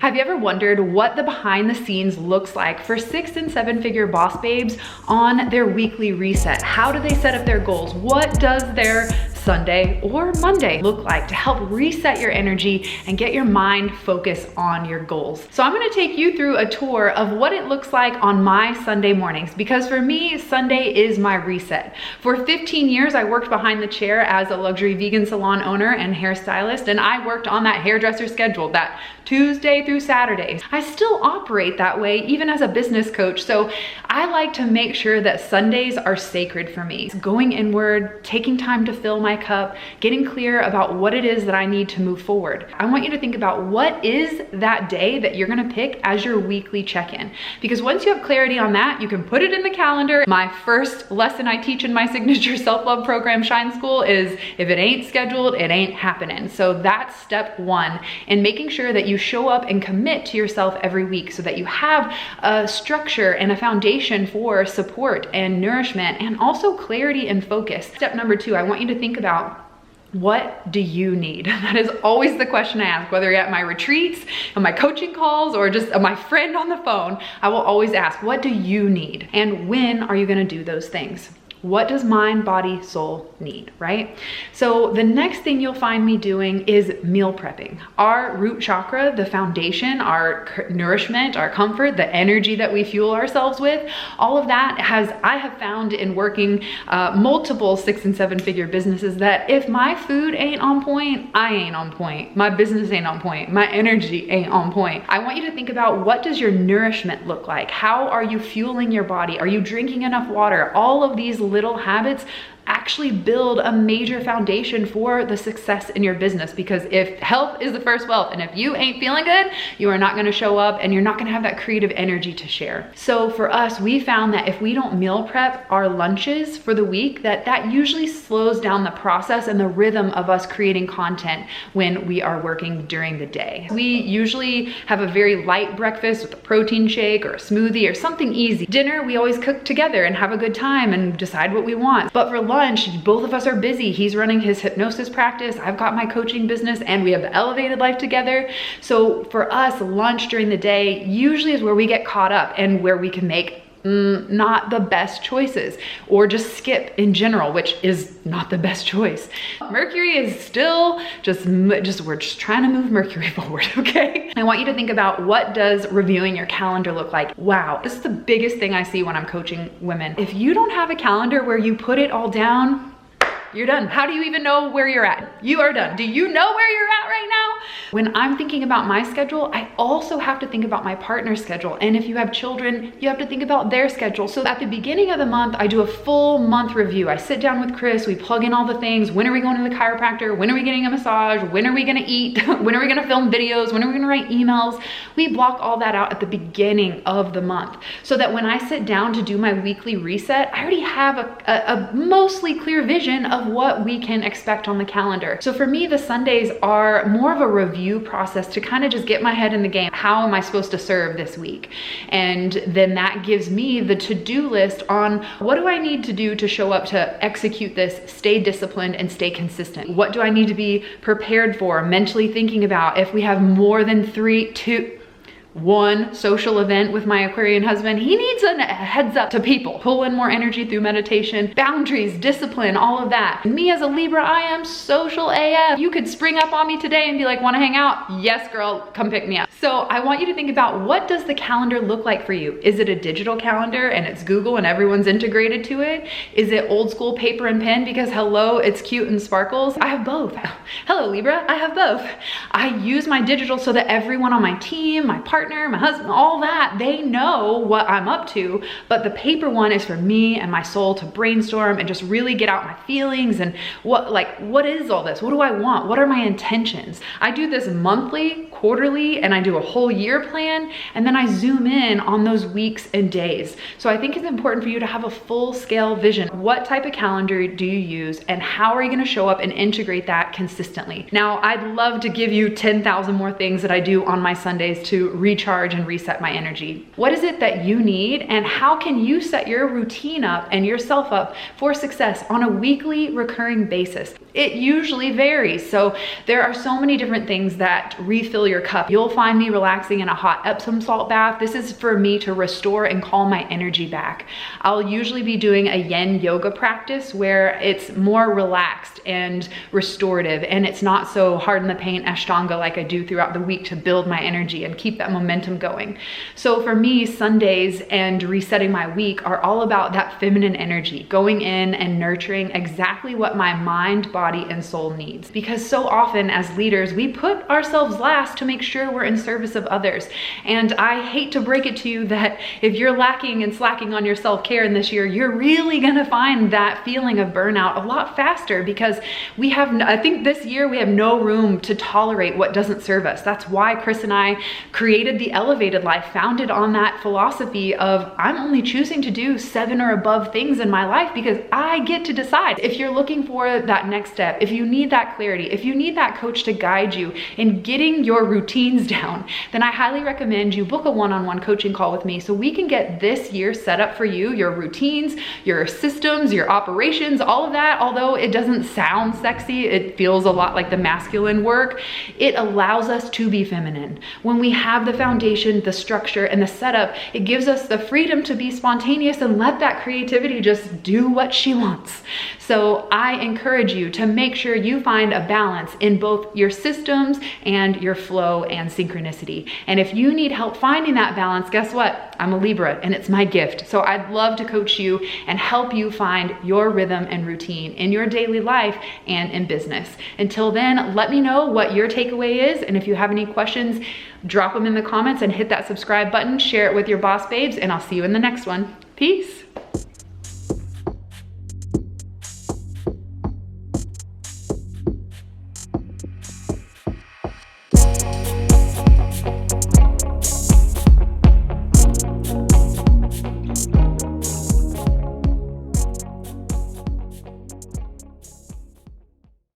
Have you ever wondered what the behind the scenes looks like for 6 and 7 figure boss babes on their weekly reset? How do they set up their goals? What does their Sunday or Monday look like to help reset your energy and get your mind focused on your goals? So I'm gonna take you through a tour of what it looks like on my Sunday mornings, because for me, Sunday is my reset. For 15 years, I worked behind the chair as a luxury vegan salon owner and hairstylist, and I worked on that hairdresser schedule, that Tuesday through Saturdays. I still operate that way even as a business coach, so I like to make sure that Sundays are sacred for me. It's going inward, taking time to fill my cup, getting clear about what it is that I need to move forward. I want you to think about what is that day that you're gonna pick as your weekly check-in, because once you have clarity on that, you can put it in the calendar. My first lesson I teach in my signature self-love program, Shine School, is if it ain't scheduled, it ain't happening. So that's step one in making sure that you show up and commit to yourself every week so that you have a structure and a foundation for support and nourishment and also clarity and focus. Step number two, I want you to think about, what do you need? That is always the question I ask, whether you're at my retreats, on my coaching calls, or just my friend on the phone. I will always ask, what do you need? And when are you gonna do those things? What does mind, body, soul need, right? So the next thing you'll find me doing is meal prepping. Our root chakra, the foundation, our nourishment, our comfort, the energy that we fuel ourselves with, all of that I have found in working multiple 6 and 7 figure businesses that if my food ain't on point, I ain't on point. My business ain't on point. My energy ain't on point. I want you to think about, what does your nourishment look like? How are you fueling your body? Are you drinking enough water? All of these little habits actually build a major foundation for the success in your business, because if health is the first wealth, and if you ain't feeling good, you are not going to show up and you're not going to have that creative energy to share. So for us, we found that if we don't meal prep our lunches for the week, that usually slows down the process and the rhythm of us creating content when we are working during the day. We usually have a very light breakfast with a protein shake or a smoothie or something easy. Dinner, we always cook together and have a good time and decide what we want. But for lunch, both of us are busy. He's running his hypnosis practice, I've got my coaching business, and we have the elevated life together. So for us, lunch during the day usually is where we get caught up and where we can make not the best choices, or just skip in general, which is not the best choice. Mercury is still we're just trying to move Mercury forward, okay? I want you to think about, what does reviewing your calendar look like? Wow, this is the biggest thing I see when I'm coaching women. If you don't have a calendar where you put it all down, you're done. How do you even know where you're at? You are done. Do you know where you're at right now? When I'm thinking about my schedule, I also have to think about my partner's schedule. And if you have children, you have to think about their schedule. So at the beginning of the month, I do a full month review. I sit down with Chris, we plug in all the things. When are we going to the chiropractor? When are we getting a massage? When are we gonna eat? When are we gonna film videos? When are we gonna write emails? We block all that out at the beginning of the month, so that when I sit down to do my weekly reset, I already have a mostly clear vision of what we can expect on the calendar. So for me, the Sundays are more of a review process to kind of just get my head in the game. How am I supposed to serve this week? And then that gives me the to-do list on, what do I need to do to show up to execute this, stay disciplined and stay consistent? What do I need to be prepared for, mentally thinking about if we have more than one social event with my Aquarian husband? He needs a heads up to people. Pull in more energy through meditation, boundaries, discipline, all of that. And me as a Libra, I am social AF. You could spring up on me today and be like, wanna hang out? Yes, girl, come pick me up. So I want you to think about, what does the calendar look like for you? Is it a digital calendar and it's Google and everyone's integrated to it? Is it old school paper and pen because hello, it's cute and sparkles? I have both. Hello, Libra, I have both. I use my digital so that everyone on my team, my partner, my husband, all that, they know what I'm up to. But the paper one is for me and my soul to brainstorm and just really get out my feelings and what is all this? What do I want? What are my intentions? I do this monthly, quarterly, and I do a whole year plan, and then I zoom in on those weeks and days. So I think it's important for you to have a full scale vision. What type of calendar do you use, and how are you gonna show up and integrate that consistently? Now, I'd love to give you 10,000 more things that I do on my Sundays to recharge and reset my energy. What is it that you need, and how can you set your routine up and yourself up for success on a weekly recurring basis? It usually varies. So there are so many different things that refill your cup. You'll find me relaxing in a hot Epsom salt bath. This is for me to restore and calm my energy back. I'll usually be doing a yin yoga practice where it's more relaxed and restorative, and it's not so hard in the paint Ashtanga like I do throughout the week to build my energy and keep that momentum going. So for me, Sundays and resetting my week are all about that feminine energy, going in and nurturing exactly what my mind, body, and soul needs. Because so often as leaders, we put ourselves last to make sure we're in service of others. And I hate to break it to you that if you're lacking and slacking on your self-care in this year, you're really gonna find that feeling of burnout a lot faster, because I think this year we have no room to tolerate what doesn't serve us. That's why Chris and I created the Elevated Life, founded on that philosophy of I'm only choosing to do 7 or above things in my life because I get to decide. If you're looking for that next step, if you need that clarity, if you need that coach to guide you in getting your routines down, then I highly recommend you book a one-on-one coaching call with me so we can get this year set up for you, your routines, your systems, your operations, all of that. Although it doesn't sound sexy, it feels a lot like the masculine work. It allows us to be feminine. When we have the foundation, the structure, and the setup, it gives us the freedom to be spontaneous and let that creativity just do what she wants. So I encourage you to make sure you find a balance in both your systems and your flow and synchronicity. And if you need help finding that balance, guess what? I'm a Libra and it's my gift. So I'd love to coach you and help you find your rhythm and routine in your daily life and in business. Until then, let me know what your takeaway is. And if you have any questions, drop them in the comments and hit that subscribe button, share it with your boss babes, and I'll see you in the next one. Peace.